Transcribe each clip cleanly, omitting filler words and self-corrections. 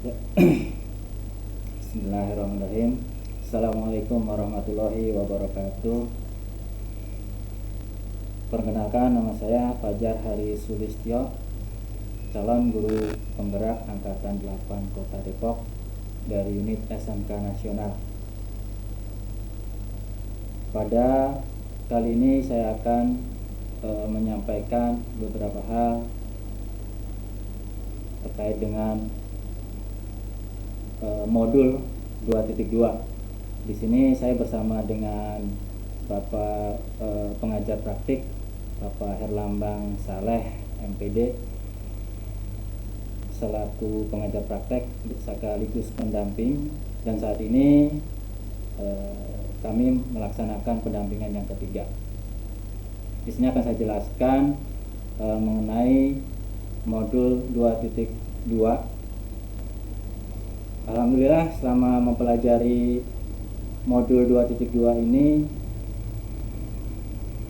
Ya. Bismillahirrahmanirrahim. Assalamualaikum warahmatullahi wabarakatuh. Perkenalkan, nama saya Fajar Hari Sulistyo, calon guru penggerak angkatan 8 Kota Depok dari unit SMK Nasional. Pada kali ini saya akan menyampaikan beberapa hal terkait dengan modul 2.2. Di sini saya bersama dengan Bapak pengajar praktik, Bapak Herlambang Saleh MPD, selaku pengajar praktek sekaligus pendamping, dan saat ini kami melaksanakan pendampingan yang ketiga. Di sini akan saya jelaskan mengenai modul 2.2. Alhamdulillah, selama mempelajari modul 2.2 ini,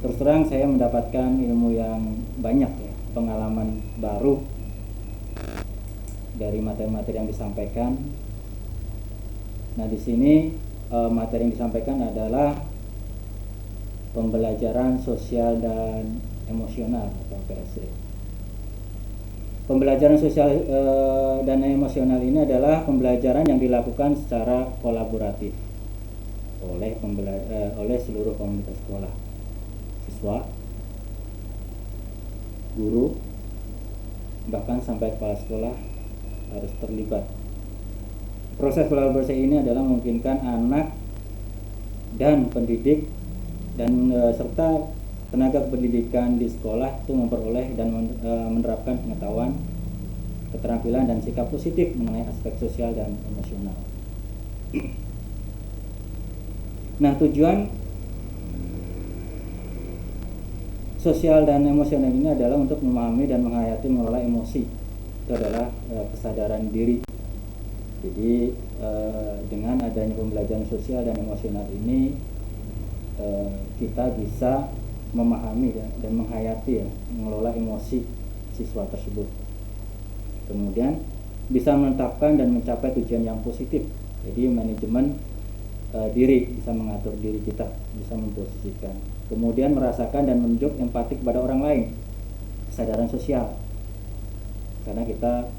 terus terang saya mendapatkan ilmu yang banyak ya, pengalaman baru dari materi-materi yang disampaikan. Nah, di sini materi yang disampaikan adalah pembelajaran sosial dan emosional atau PSE. Pembelajaran sosial dan emosional ini adalah pembelajaran yang dilakukan secara kolaboratif oleh seluruh komunitas sekolah, siswa, guru, bahkan sampai kepala sekolah harus terlibat. Proses kolaborasi ini adalah memungkinkan anak dan pendidik dan serta tenaga pendidikan di sekolah itu memperoleh dan menerapkan pengetahuan, keterampilan, dan sikap positif mengenai aspek sosial dan emosional. Nah, tujuan sosial dan emosional ini adalah untuk memahami dan menghayati mengelola emosi. Itu adalah kesadaran diri. Jadi dengan adanya pembelajaran sosial dan emosional ini kita bisa memahami dan menghayati mengelola emosi siswa tersebut. Kemudian bisa menetapkan dan mencapai tujuan yang positif. Jadi manajemen diri, bisa mengatur diri kita, bisa memposisikan. Kemudian merasakan dan menunjuk empati kepada orang lain, kesadaran sosial. Karena kita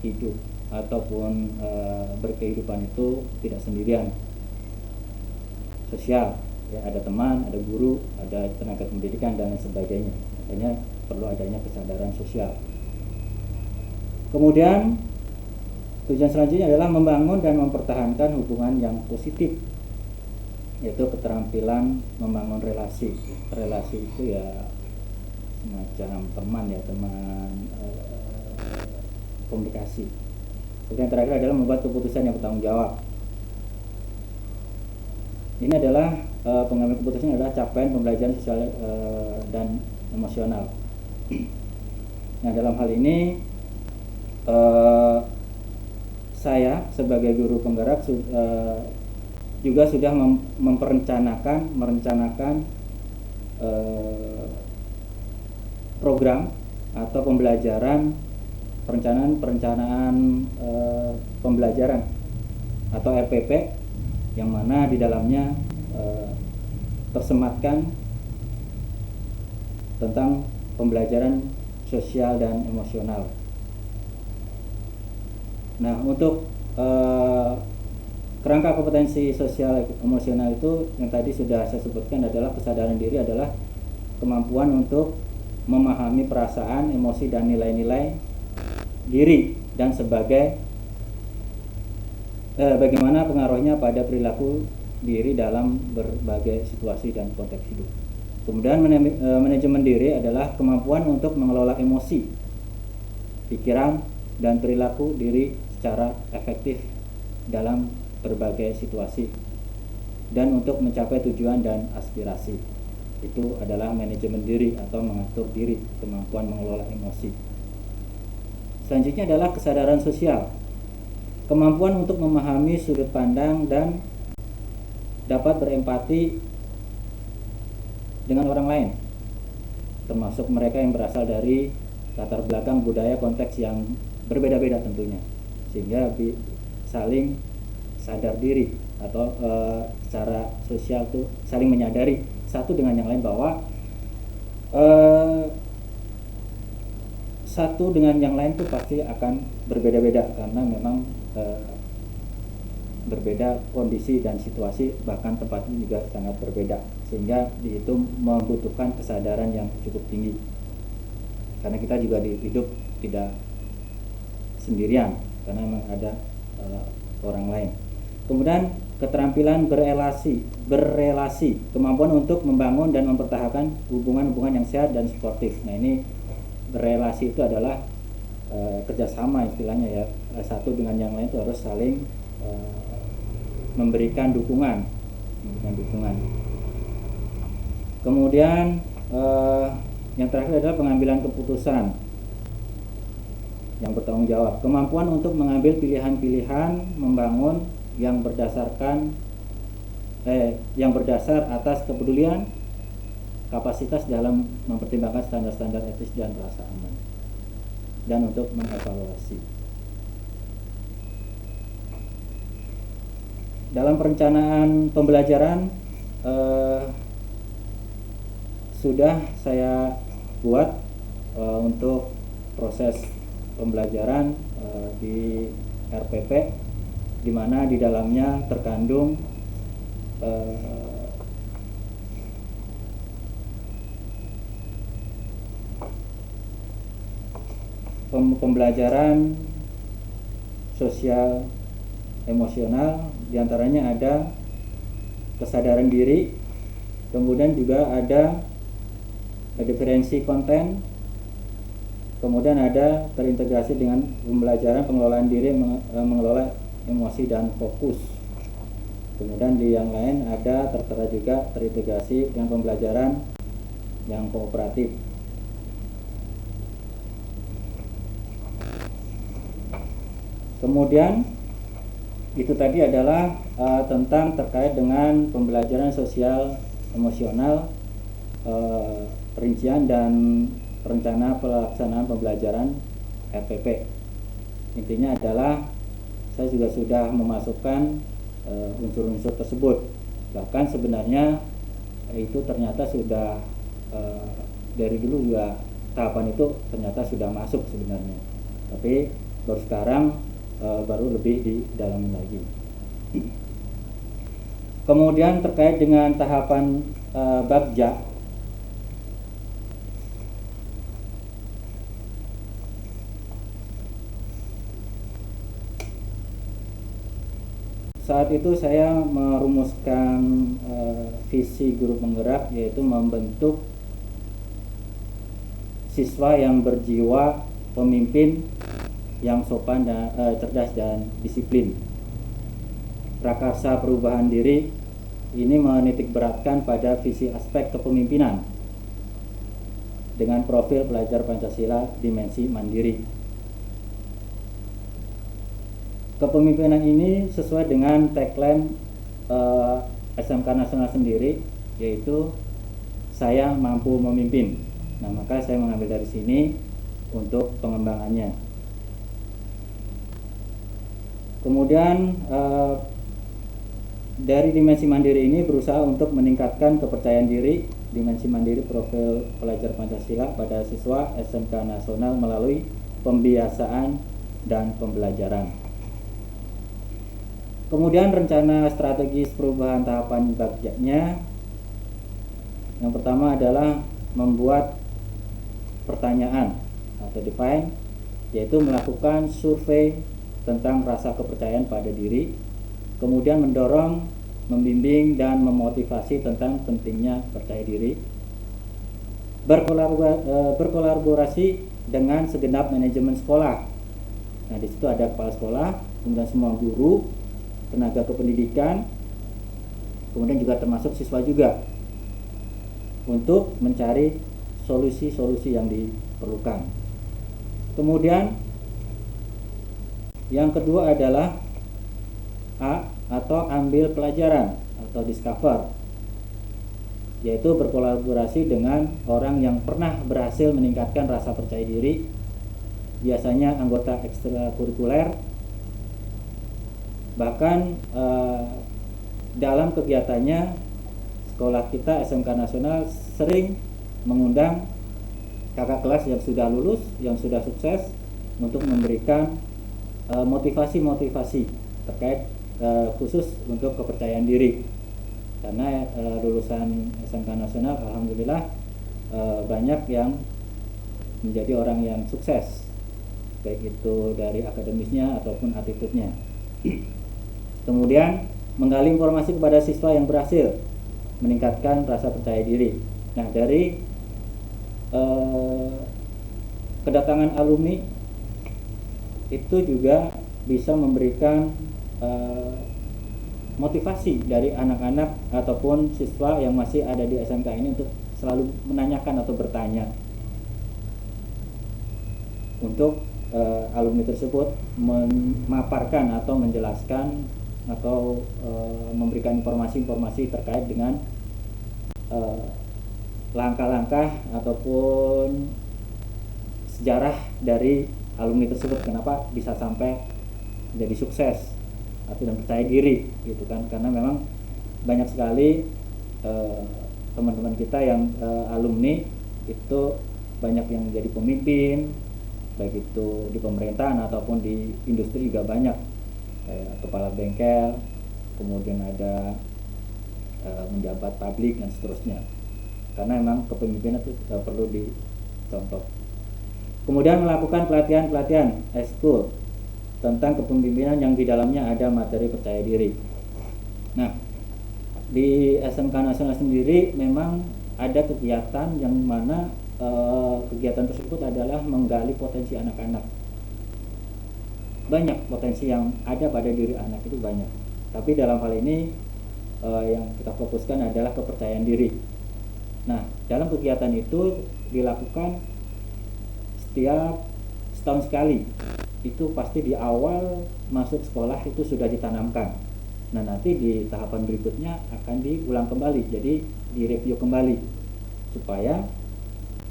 hidup ataupun berkehidupan itu tidak sendirian, sosial. Ya, ada teman, ada guru, ada tenaga pendidikan, dan sebagainya. Makanya perlu adanya kesadaran sosial. Kemudian tujuan selanjutnya adalah membangun dan mempertahankan hubungan yang positif, yaitu keterampilan membangun relasi. Relasi itu ya semacam teman ya, teman komunikasi. Kemudian terakhir adalah membuat keputusan yang bertanggung jawab. Ini adalah pengambil keputusan adalah capaian pembelajaran sosial dan emosional. Nah, dalam hal ini saya sebagai guru penggerak juga sudah merencanakan program atau perencanaan pembelajaran atau RPP, yang mana di dalamnya tersematkan tentang pembelajaran sosial dan emosional. Nah, untuk kerangka kompetensi sosial emosional itu yang tadi sudah saya sebutkan adalah kesadaran diri, adalah kemampuan untuk memahami perasaan, emosi, dan nilai-nilai diri dan bagaimana pengaruhnya pada perilaku diri dalam berbagai situasi dan konteks hidup. Kemudian manajemen diri adalah kemampuan untuk mengelola emosi, pikiran, dan perilaku diri secara efektif dalam berbagai situasi dan untuk mencapai tujuan dan aspirasi. Itu adalah manajemen diri atau mengatur diri, kemampuan mengelola emosi. Selanjutnya adalah kesadaran sosial, kemampuan untuk memahami sudut pandang dan dapat berempati dengan orang lain, termasuk mereka yang berasal dari latar belakang budaya konteks yang berbeda-beda tentunya. sehingga saling sadar diri atau secara sosial tuh saling menyadari satu dengan yang lain bahwa satu dengan yang lain tuh pasti akan berbeda-beda karena memang berbeda kondisi dan situasi, bahkan tempatnya juga sangat berbeda, sehingga itu membutuhkan kesadaran yang cukup tinggi karena kita juga hidup tidak sendirian karena memang ada orang lain. Kemudian keterampilan berelasi, kemampuan untuk membangun dan mempertahankan hubungan-hubungan yang sehat dan sportif. Nah, ini berelasi itu adalah kerjasama istilahnya ya, satu dengan yang lain itu harus saling memberikan dukungan. Kemudian yang terakhir adalah pengambilan keputusan yang bertanggung jawab, kemampuan untuk mengambil pilihan-pilihan membangun yang berdasar atas kepedulian, kapasitas dalam mempertimbangkan standar-standar etis dan rasa aman, dan untuk mengevaluasi. Dalam perencanaan pembelajaran sudah saya buat untuk proses pembelajaran di RPP, di mana di dalamnya terkandung pembelajaran sosial emosional, diantaranya ada kesadaran diri, kemudian juga ada diferensi konten, kemudian ada terintegrasi dengan pembelajaran pengelolaan diri, mengelola emosi dan fokus. Kemudian di yang lain ada tertera juga terintegrasi dengan pembelajaran yang kooperatif. Kemudian itu tadi adalah tentang terkait dengan pembelajaran sosial emosional, perincian dan rencana pelaksanaan pembelajaran RPP. Intinya adalah saya juga sudah memasukkan unsur-unsur tersebut. Bahkan sebenarnya itu ternyata sudah dari dulu juga tahapan itu ternyata sudah masuk sebenarnya. Tapi baru sekarang baru lebih didalami lagi. Kemudian terkait dengan tahapan Bagja, saat itu saya merumuskan visi guru penggerak, yaitu membentuk siswa yang berjiwa pemimpin, yang sopan dan cerdas dan disiplin. Prakarsa perubahan diri ini menitikberatkan pada visi aspek kepemimpinan dengan profil pelajar Pancasila dimensi mandiri. Kepemimpinan ini sesuai dengan tagline SMK Nasional sendiri, yaitu saya mampu memimpin. Nah, maka saya mengambil dari sini untuk pengembangannya. Kemudian dari dimensi mandiri ini berusaha untuk meningkatkan kepercayaan diri. Dimensi mandiri profil pelajar Pancasila pada siswa SMK Nasional melalui pembiasaan dan pembelajaran. Kemudian rencana strategis perubahan tahapan Bagjanya, yang pertama adalah membuat pertanyaan atau define, yaitu melakukan survei tentang rasa kepercayaan pada diri, kemudian mendorong, membimbing dan memotivasi tentang pentingnya percaya diri, berkolaborasi dengan segenap manajemen sekolah. Nah, di situ ada kepala sekolah, kemudian semua guru, tenaga kependidikan, kemudian juga termasuk siswa juga, untuk mencari solusi-solusi yang diperlukan. Kemudian yang kedua adalah A atau ambil pelajaran atau discover, yaitu berkolaborasi dengan orang yang pernah berhasil meningkatkan rasa percaya diri, biasanya anggota ekstrakurikuler Bahkan dalam kegiatannya sekolah kita SMK Nasional sering mengundang kakak kelas yang sudah lulus, yang sudah sukses untuk memberikan motivasi-motivasi terkait khusus untuk kepercayaan diri. Karena lulusan SMK Nasional alhamdulillah banyak yang menjadi orang yang sukses, baik itu dari akademisnya ataupun attitude-nya. Kemudian menggali informasi kepada siswa yang berhasil meningkatkan rasa percaya diri. Nah, dari kedatangan alumni itu juga bisa memberikan motivasi dari anak-anak ataupun siswa yang masih ada di SMK ini untuk selalu menanyakan atau bertanya untuk alumni tersebut memaparkan atau menjelaskan atau memberikan informasi-informasi terkait dengan langkah-langkah ataupun sejarah dari alumni tersebut, kenapa bisa sampai jadi sukses atau dan percaya diri gitu kan. Karena memang banyak sekali teman-teman kita yang alumni itu banyak yang jadi pemimpin, baik itu di pemerintahan ataupun di industri juga banyak, kayak kepala bengkel, kemudian ada menjabat publik dan seterusnya. Karena memang kepemimpinan itu perlu dicontoh. Kemudian melakukan pelatihan-pelatihan ekskul tentang kepemimpinan yang di dalamnya ada materi percaya diri. Nah, di SMK Nasional sendiri memang ada kegiatan yang mana kegiatan tersebut adalah menggali potensi anak-anak. Banyak potensi yang ada pada diri anak itu banyak. Tapi dalam hal ini yang kita fokuskan adalah kepercayaan diri. Nah, dalam kegiatan itu dilakukan setiap setahun sekali. Itu pasti di awal masuk sekolah itu sudah ditanamkan. Nah, nanti di tahapan berikutnya akan diulang kembali, jadi direview kembali supaya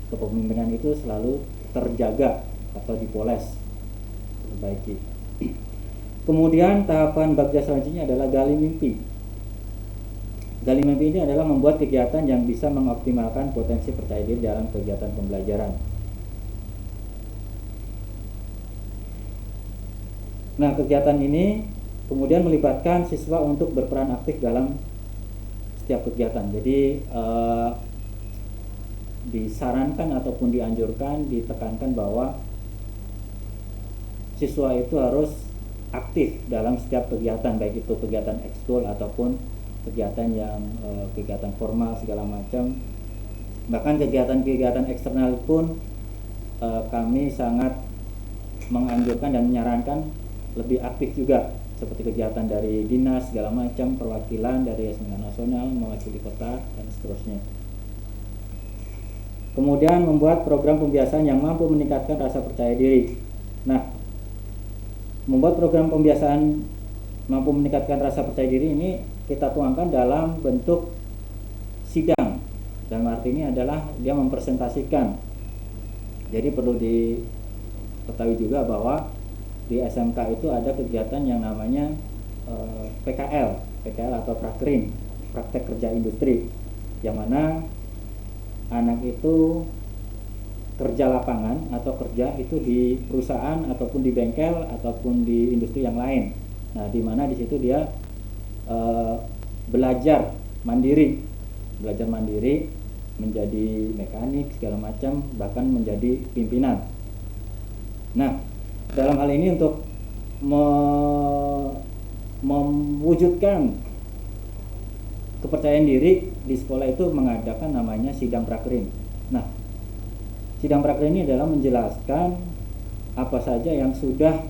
kepemimpinan itu selalu terjaga atau dipoles, diperbaiki. Kemudian tahapan bagja selanjutnya adalah gali mimpi. Gali mimpi ini adalah membuat kegiatan yang bisa mengoptimalkan potensi percaya diri dalam kegiatan pembelajaran. Nah, kegiatan ini kemudian melibatkan siswa untuk berperan aktif dalam setiap kegiatan. Jadi disarankan ataupun dianjurkan, ditekankan bahwa siswa itu harus aktif dalam setiap kegiatan, baik itu kegiatan ekskul ataupun kegiatan yang kegiatan formal segala macam. Bahkan kegiatan-kegiatan eksternal pun kami sangat menganjurkan dan menyarankan lebih aktif juga, seperti kegiatan dari dinas segala macam, perwakilan dari SMK Nasional mewakili kota dan seterusnya. Kemudian membuat program pembiasaan yang mampu meningkatkan rasa percaya diri. Nah, membuat program pembiasaan mampu meningkatkan rasa percaya diri ini kita tuangkan dalam bentuk sidang. Dan arti ini adalah dia mempresentasikan. Jadi perlu diketahui juga bahwa di SMK itu ada kegiatan yang namanya PKL atau prakrin, praktek kerja industri, yang mana anak itu kerja lapangan atau kerja itu di perusahaan ataupun di bengkel ataupun di industri yang lain. Nah, di mana di situ dia belajar mandiri menjadi mekanik segala macam, bahkan menjadi pimpinan. Nah, dalam hal ini untuk mewujudkan kepercayaan diri di sekolah itu mengadakan namanya sidang prakrin. Nah, sidang prakrin ini adalah menjelaskan apa saja yang sudah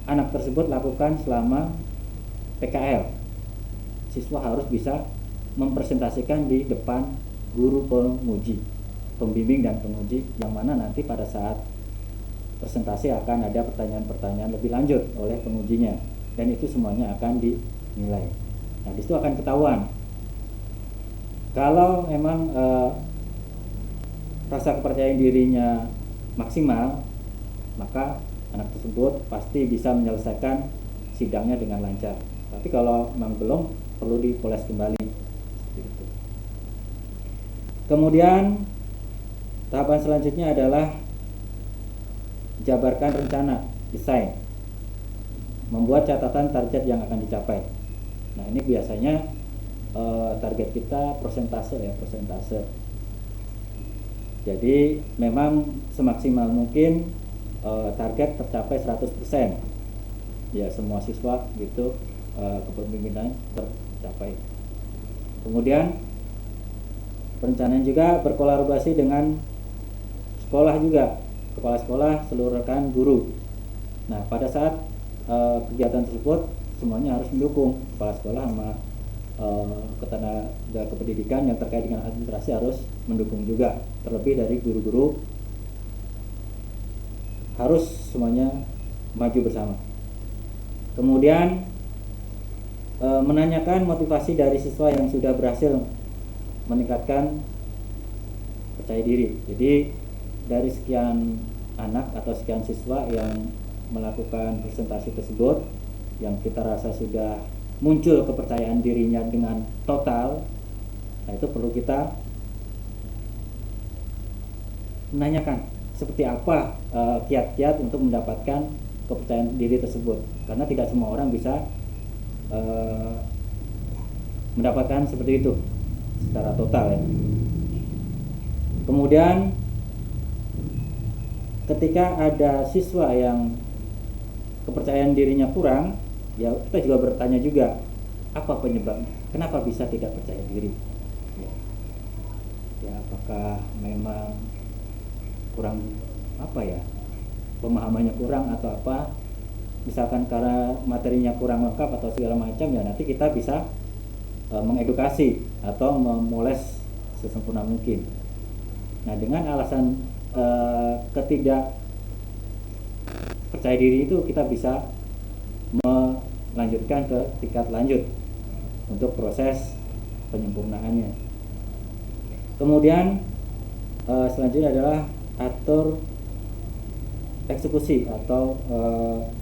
anak tersebut lakukan selama PKL. Siswa harus bisa mempresentasikan di depan guru penguji, pembimbing dan penguji, yang mana nanti pada saat presentasi akan ada pertanyaan-pertanyaan lebih lanjut oleh pengujinya, dan itu semuanya akan dinilai. Nah, disitu akan ketahuan kalau memang rasa kepercayaan dirinya maksimal, maka anak tersebut pasti bisa menyelesaikan sidangnya dengan lancar. Tapi kalau memang belum, perlu dipoles kembali. Gitu. Kemudian tahapan selanjutnya adalah jabarkan rencana, desain, membuat catatan target yang akan dicapai. Nah, ini biasanya target kita persentase ya, persentase. Jadi memang semaksimal mungkin target tercapai 100%. Ya, semua siswa gitu kepemimpinan tercapai. Kemudian perencanaan juga berkolaborasi dengan sekolah juga, kepala sekolah, seluruh rekan guru. Nah, pada saat kegiatan tersebut semuanya harus mendukung, kepala sekolah sama ketenaga kependidikan yang terkait dengan administrasi harus mendukung juga, terlebih dari guru-guru harus semuanya maju bersama. Kemudian menanyakan motivasi dari siswa yang sudah berhasil meningkatkan percaya diri. Jadi dari sekian anak atau sekian siswa yang melakukan presentasi tersebut, yang kita rasa sudah muncul kepercayaan dirinya dengan total, nah itu perlu kita menanyakan seperti apa kiat-kiat untuk mendapatkan kepercayaan diri tersebut, karena tidak semua orang bisa mendapatkan seperti itu secara total ya. Kemudian ketika ada siswa yang kepercayaan dirinya kurang, ya kita juga bertanya juga apa penyebabnya, kenapa bisa tidak percaya diri ya, apakah memang kurang apa ya, pemahamannya kurang atau apa, misalkan karena materinya kurang lengkap atau segala macam, ya nanti kita bisa mengedukasi atau memoles sesempurna mungkin. Nah, dengan alasan ketidak percaya diri itu kita bisa melanjutkan ke tingkat lanjut untuk proses penyempurnaannya. Kemudian selanjutnya adalah atur eksekusi atau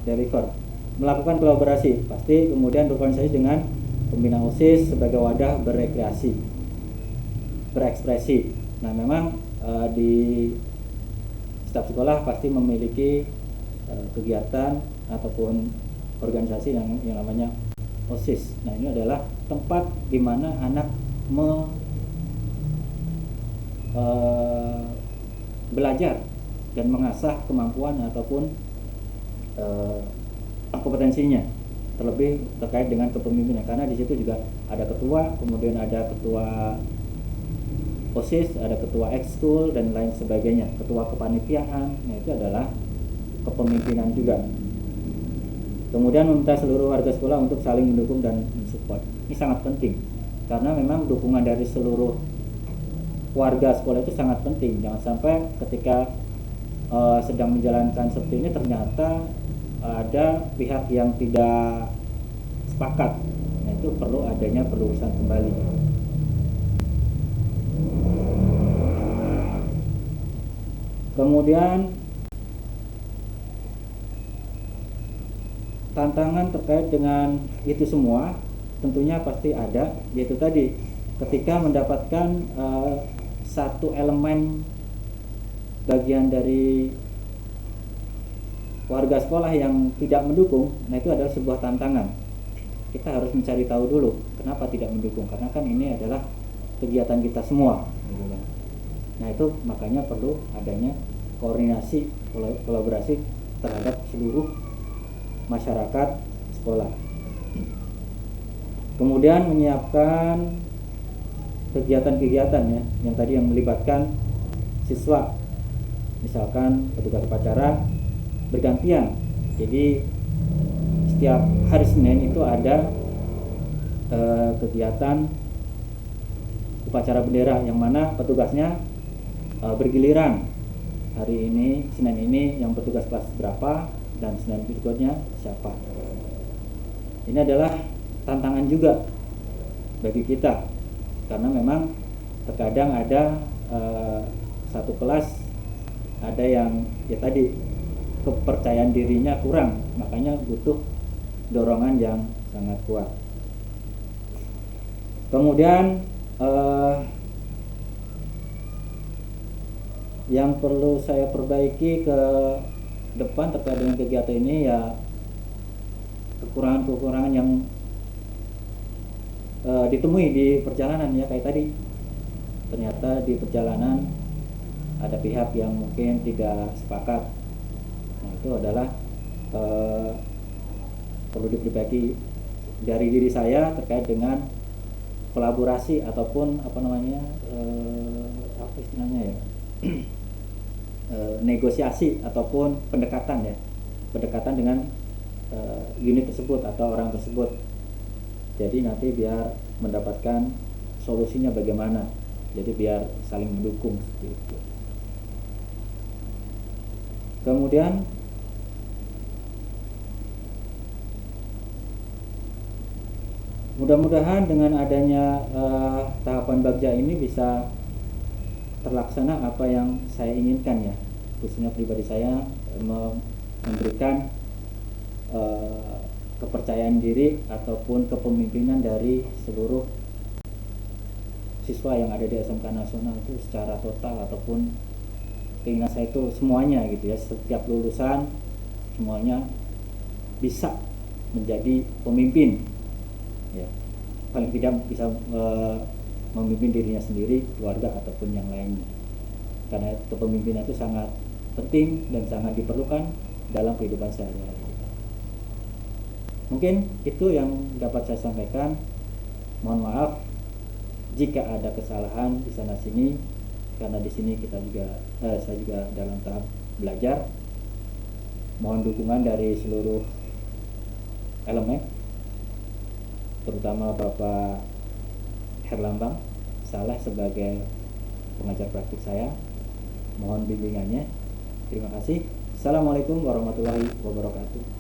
deliver, melakukan kolaborasi, pasti kemudian berkoordinasi dengan pembina OSIS sebagai wadah berekreasi, berekspresi. Nah, memang di setiap sekolah pasti memiliki kegiatan ataupun organisasi yang namanya OSIS. Nah, ini adalah tempat di mana anak belajar dan mengasah kemampuan ataupun kompetensinya, terlebih terkait dengan kepemimpinan, karena di situ juga ada ketua, kemudian ada ketua OSIS, ada ketua ekskul dan lain sebagainya, ketua kepanitiaan. Nah, itu adalah kepemimpinan juga. Kemudian meminta seluruh warga sekolah untuk saling mendukung dan mensupport. Ini sangat penting karena memang dukungan dari seluruh warga sekolah itu sangat penting. Jangan sampai ketika sedang menjalankan seperti ini ternyata ada pihak yang tidak sepakat. Nah, itu perlu adanya pelurusan kembali. Kemudian tantangan terkait dengan itu semua tentunya pasti ada, yaitu tadi ketika mendapatkan satu elemen bagian dari warga sekolah yang tidak mendukung, nah itu adalah sebuah tantangan. Kita harus mencari tahu dulu kenapa tidak mendukung, karena kan ini adalah kegiatan kita semua. Nah, itu makanya perlu adanya koordinasi, kolaborasi terhadap seluruh masyarakat sekolah. Kemudian menyiapkan kegiatan-kegiatan ya, yang tadi yang melibatkan siswa, misalkan petugas upacara bergantian. Jadi setiap hari Senin itu ada kegiatan upacara bendera yang mana petugasnya bergiliran. Hari ini, Senin ini yang bertugas kelas berapa, dan Senin berikutnya siapa. Ini adalah tantangan juga bagi kita, karena memang terkadang ada satu kelas ada yang ya tadi kepercayaan dirinya kurang, makanya butuh dorongan yang sangat kuat. Kemudian yang perlu saya perbaiki ke depan terkait dengan kegiatan ini ya kekurangan-kekurangan yang ditemui di perjalanan ya, kayak tadi ternyata di perjalanan ada pihak yang mungkin tidak sepakat. Nah, itu adalah perlu diperbaiki dari diri saya terkait dengan kolaborasi ataupun apa istilahnya ya negosiasi ataupun pendekatan dengan unit tersebut atau orang tersebut. Jadi nanti biar mendapatkan solusinya bagaimana, jadi biar saling mendukung seperti itu. Kemudian mudah-mudahan dengan adanya tahapan bagja ini bisa terlaksana apa yang saya inginkan ya, khususnya pribadi saya memberikan kepercayaan diri ataupun kepemimpinan dari seluruh siswa yang ada di SMK Nasional itu secara total, ataupun keinginan saya itu semuanya gitu ya, setiap lulusan semuanya bisa menjadi pemimpin ya, paling tidak bisa memimpin dirinya sendiri, keluarga ataupun yang lainnya, karena kepemimpinan itu sangat penting dan sangat diperlukan dalam kehidupan sehari-hari. Mungkin itu yang dapat saya sampaikan. Mohon maaf jika ada kesalahan di sana sini, karena di sini saya juga dalam tahap belajar. Mohon dukungan dari seluruh elemen, terutama Bapak Herlambang Saleh sebagai pengajar praktik saya. Mohon bimbingannya. Terima kasih. Assalamualaikum warahmatullahi wabarakatuh.